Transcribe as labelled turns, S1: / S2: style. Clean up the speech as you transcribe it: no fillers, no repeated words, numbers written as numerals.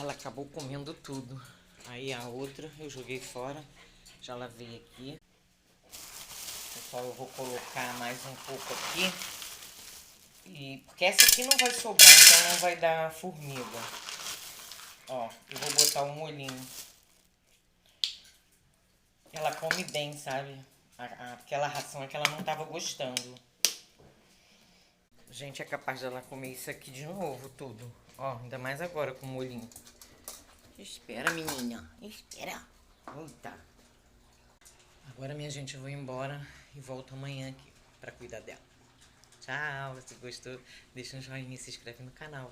S1: ela acabou comendo tudo. Aí a outra eu joguei fora. Já lavei aqui. Pessoal, eu vou colocar mais um pouco aqui. Porque essa aqui não vai sobrar, então não vai dar formiga. Ó, eu vou botar um molhinho. Ela come bem, sabe? Aquela ração é que ela não tava gostando. Gente, é capaz dela comer isso aqui de novo, tudo. Ó, ainda mais agora com o molhinho. Espera, menina. Espera. Eita. Agora, minha gente, eu vou embora e volto amanhã aqui pra cuidar dela. Tchau. Se gostou, deixa um joinha e se inscreve no canal.